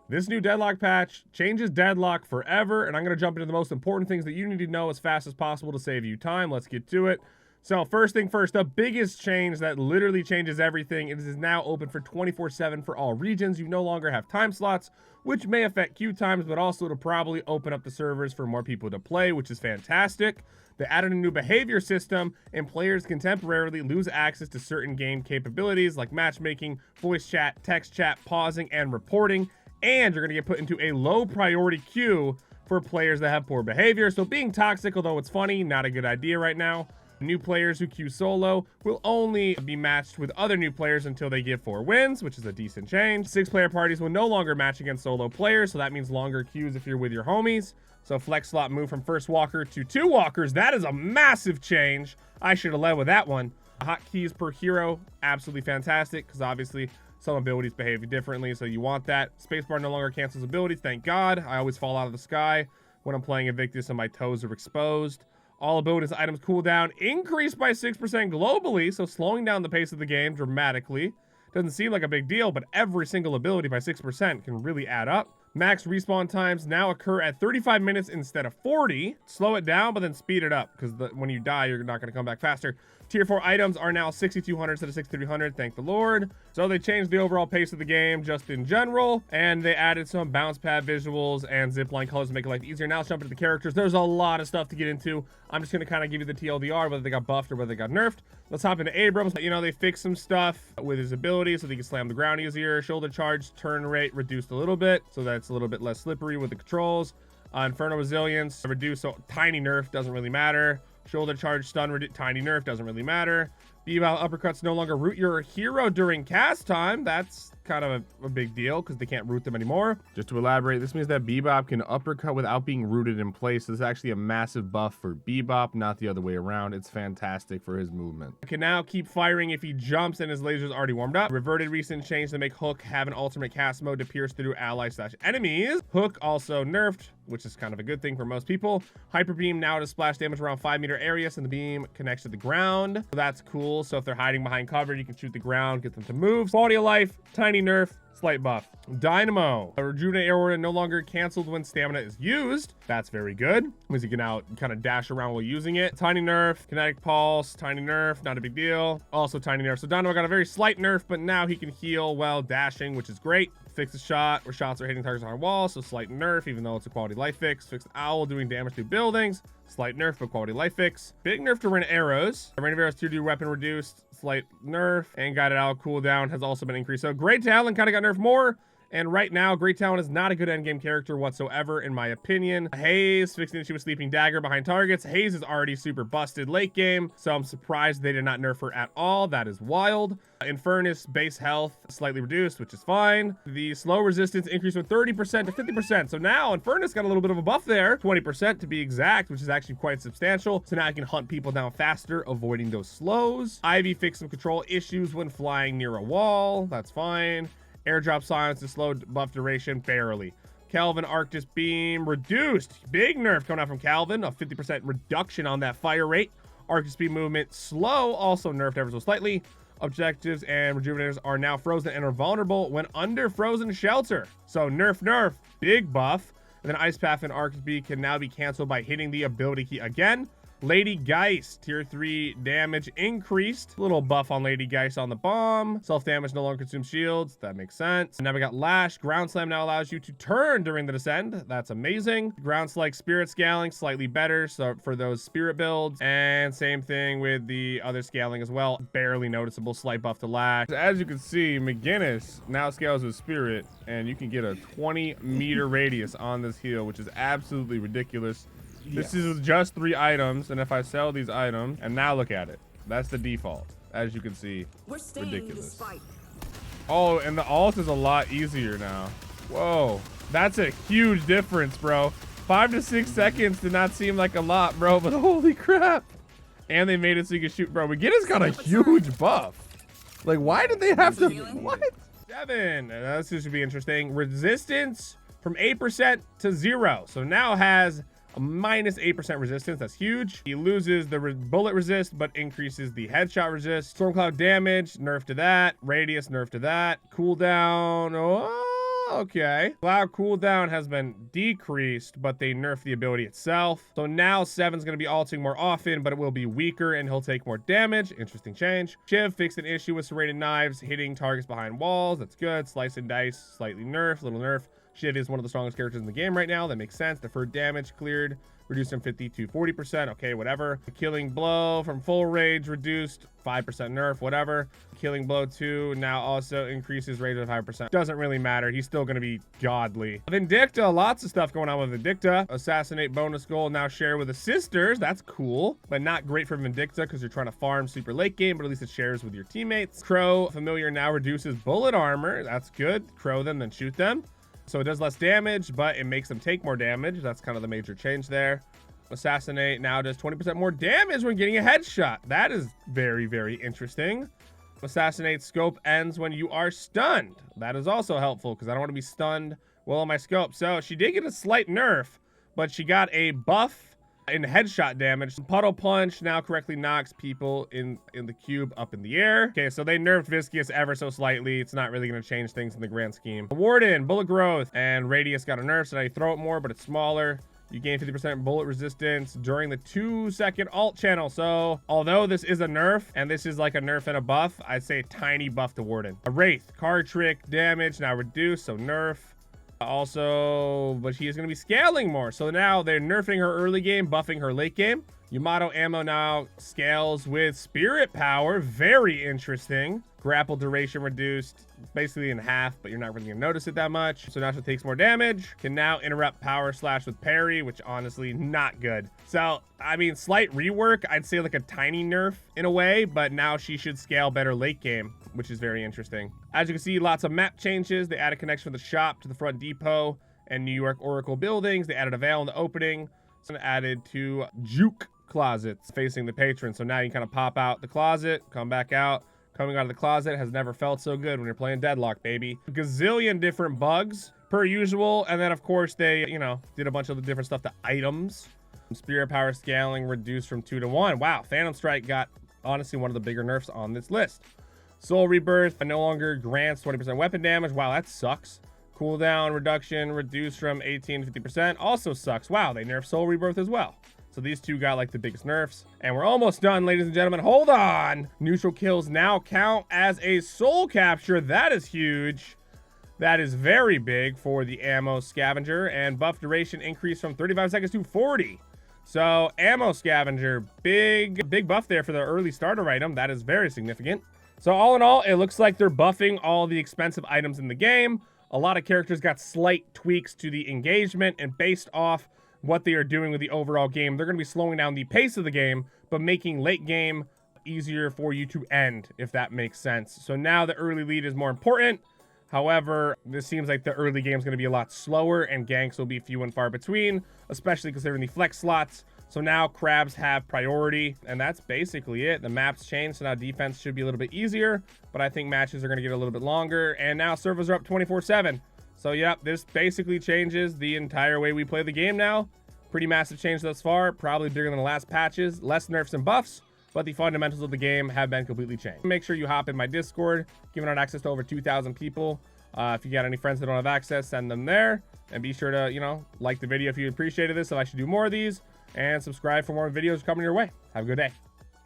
This new Deadlock patch changes Deadlock forever, and I'm going to jump into the most important things that you need to know as fast as possible to save you time. Let's get to it. So first thing first, the biggest change that literally changes everything is now open for 24/7 for all regions. You no longer have time slots, which may affect queue times, but also to probably open up the servers for more people to play, which is fantastic. They added a new behavior system, and players can temporarily lose access to certain game capabilities like matchmaking, voice chat, text chat, pausing, and reporting. And you're going to get put into a low priority queue for players that have poor behavior. So being toxic, although it's funny, not a good idea right now. New players who queue solo will only be matched with other new players until they get 4 wins, which is a decent change. 6-player parties will no longer match against solo players, so that means longer queues if you're with your homies. So flex slot move from first walker to 2 walkers. That is a massive change. I should have led with that one. Hotkeys per hero, absolutely fantastic, because obviously some abilities behave differently, so you want that. Spacebar no longer cancels abilities, thank God. I always fall out of the sky when I'm playing Invictus and my toes are exposed. All abilities items cooldown increased by 6% globally, so slowing down the pace of the game dramatically. Doesn't seem like a big deal, but every single ability by 6% can really add up. Max respawn times now occur at 35 minutes instead of 40. Slow it down, but then speed it up, because when you die, you're not going to come back faster. Tier 4 items are now 6,200 instead of 6,300, thank the Lord. So they changed the overall pace of the game just in general, and they added some bounce pad visuals and zipline colors to make life easier. Now let's jump into the characters. There's a lot of stuff to get into. I'm just going to kind of give you the TLDR, whether they got buffed or whether they got nerfed. Let's hop into Abrams. You know, they fixed some stuff with his ability so they can slam the ground easier. Shoulder charge, turn rate reduced a little bit, so that's a little bit less slippery with the controls. Inferno resilience reduced, so tiny nerf, doesn't really matter. Shoulder charge, stun, tiny nerf, doesn't really matter. Bebop uppercuts no longer root your hero during cast time. That's kind of a big deal because they can't root them anymore. Just to elaborate, this means that Bebop can uppercut without being rooted in place. So this is actually a massive buff for Bebop, not the other way around. It's fantastic for his movement. Can now keep firing if he jumps and his laser's already warmed up. Reverted recent change to make Hook have an alternate cast mode to pierce through allies/enemies. Hook also nerfed, which is kind of a good thing for most people. Hyper beam now does splash damage around 5-meter radius, and the beam connects to the ground. So that's cool. So if they're hiding behind cover, you can shoot the ground, get them to move. Quality of life, tiny nerf, slight buff. Dynamo. A rejuvenate aura no longer canceled when stamina is used. That's very good, because you can now kind of dash around while using it. Tiny nerf, kinetic pulse, tiny nerf, not a big deal. Also tiny nerf. So Dynamo got a very slight nerf, but now he can heal while dashing, which is great. Fix a shot where shots are hitting targets on our wall, so slight nerf, even though it's a quality life fix. Fixed owl doing damage to buildings, slight nerf, but quality life fix. Big nerf to rain arrows. The rain of arrows 2D weapon reduced, slight nerf, and guided owl cooldown has also been increased. So Great Talon kind of got nerfed more. And right now, Great Talon is not a good endgame character whatsoever, in my opinion. Haze fixed the issue with Sleeping Dagger behind targets. Haze is already super busted late game, so I'm surprised they did not nerf her at all. That is wild. Infernus base health slightly reduced, which is fine. The slow resistance increased from 30% to 50%. So now Infernus got a little bit of a buff there, 20% to be exact, which is actually quite substantial. So now I can hunt people down faster, avoiding those slows. Ivy fixed some control issues when flying near a wall. That's fine. Airdrop silence is slow buff duration, barely. Kelvin Arctis beam reduced. Big nerf coming out from Kelvin, a 50% reduction on that fire rate. Arctis beam movement slow, also nerfed ever so slightly. Objectives and rejuvenators are now frozen and are vulnerable when under frozen shelter. So nerf, big buff. And then Ice Path and Arctis beam can now be canceled by hitting the ability key again. Lady Geist, tier 3 damage increased. Little buff on Lady Geist on the bomb. Self-damage no longer consumes shields. That makes sense. And now we got Lash. Ground Slam now allows you to turn during the descend. That's amazing. Ground Slide Spirit Scaling, slightly better so for those spirit builds. And same thing with the other scaling as well. Barely noticeable slight buff to Lash. As you can see, McGinnis now scales with Spirit, and you can get a 20-meter radius on this heal, which is absolutely ridiculous. This is just 3 items, and if I sell these items, and now look at it. That's the default. As you can see, ridiculous. Oh, and the alt is a lot easier now. Whoa, that's a huge difference, bro. 5 to 6 seconds did not seem like a lot, bro, but holy crap. And they made it so you can shoot, bro. McGinnis got a huge buff. Like, why did they have to, what? 7, this should be interesting. Resistance from 8% to 0. So now has a minus 8% resistance. That's huge. He loses the bullet resist, but increases the headshot resist. Storm cloud damage, nerf to that. Radius, nerf to that. Cooldown, oh, Okay. Cloud cooldown has been decreased, but they nerfed the ability itself. So now 7's going to be ulting more often, but it will be weaker and he'll take more damage. Interesting change. Shiv fixed an issue with serrated knives, hitting targets behind walls. That's good. Slice and dice, slightly nerf, little nerf. Shiv is one of the strongest characters in the game right now. That makes sense. Deferred damage cleared. Reduced from 50 to 40%. Okay, whatever. Killing blow from full rage reduced 5% nerf, whatever. Killing blow 2 now also increases rage of 5%. Doesn't really matter. He's still going to be godly. Vindicta, lots of stuff going on with Vindicta. Assassinate bonus goal now share with the sisters. That's cool, but not great for Vindicta because you're trying to farm super late game, but at least it shares with your teammates. Crow familiar now reduces bullet armor. That's good. Crow them, then shoot them. So it does less damage, but it makes them take more damage. That's kind of the major change there. Assassinate now does 20% more damage when getting a headshot. That is very, very interesting. Assassinate scope ends when you are stunned. That is also helpful because I don't want to be stunned while on my scope. So she did get a slight nerf, but she got a buff in headshot damage. Puddle punch now correctly knocks people in the cube up in the air. Okay, so they nerfed Viscous ever so slightly. It's not really going to change things in the grand scheme. Warden, bullet growth, and radius got a nerf, so now you throw it more, but it's smaller. You gain 50% bullet resistance during the 2-second alt channel. So although this is a nerf, and this is like a nerf and a buff, I'd say a tiny buff to Warden. A Wraith, card trick damage now reduced, so nerf. Also, but she is going to be scaling more. So now they're nerfing her early game, buffing her late game. Yamato ammo now scales with spirit power. Very interesting. Grapple duration reduced basically in half, but you're not really going to notice it that much. So now she takes more damage. Can now interrupt power slash with parry, which honestly not good. So, I mean, slight rework. I'd say like a tiny nerf in a way, but now she should scale better late game, which is very interesting. As you can see, lots of map changes. They added connection with the shop to the front depot and New York Oracle buildings. They added a veil in the opening. So added to juke closets facing the patron. So now you can kind of pop out the closet, come back out. Coming out of the closet has never felt so good when you're playing Deadlock, baby. A gazillion different bugs per usual. And then, of course, they, you know, did a bunch of the different stuff to items. Spirit power scaling reduced from 2 to 1. Wow, Phantom Strike got, honestly, one of the bigger nerfs on this list. Soul Rebirth no longer grants 20% weapon damage. Wow, that sucks. Cooldown reduction reduced from 18 to 50%. Also sucks. Wow, they nerfed Soul Rebirth as well. So these two got like the biggest nerfs. And we're almost done, ladies and gentlemen. Hold on. Neutral kills now count as a soul capture. That is huge. That is very big for the ammo scavenger. And buff duration increased from 35 seconds to 40. So ammo scavenger, big buff there for the early starter item. That is very significant. So all in all, it looks like they're buffing all the expensive items in the game. A lot of characters got slight tweaks to the engagement, and based off what they are doing with the overall game, they're going to be slowing down the pace of the game, but making late game easier for you to end, if that makes sense. So now the early lead is more important. However, this seems like the early game is going to be a lot slower, and ganks will be few and far between, especially considering the flex slots. So now crabs have priority, and that's basically it. The maps changed, so now defense should be a little bit easier, but I think matches are going to get a little bit longer, and now servers are up 24/7. So yeah, this basically changes the entire way we play the game now. Pretty massive change thus far, probably bigger than the last patches. Less nerfs and buffs, but the fundamentals of the game have been completely changed. Make sure you hop in my Discord, giving out access to over 2,000 people. If you got any friends that don't have access, send them there. And be sure to, you know, like the video if you appreciated this, so I should do more of these. And subscribe for more videos coming your way. Have a good day.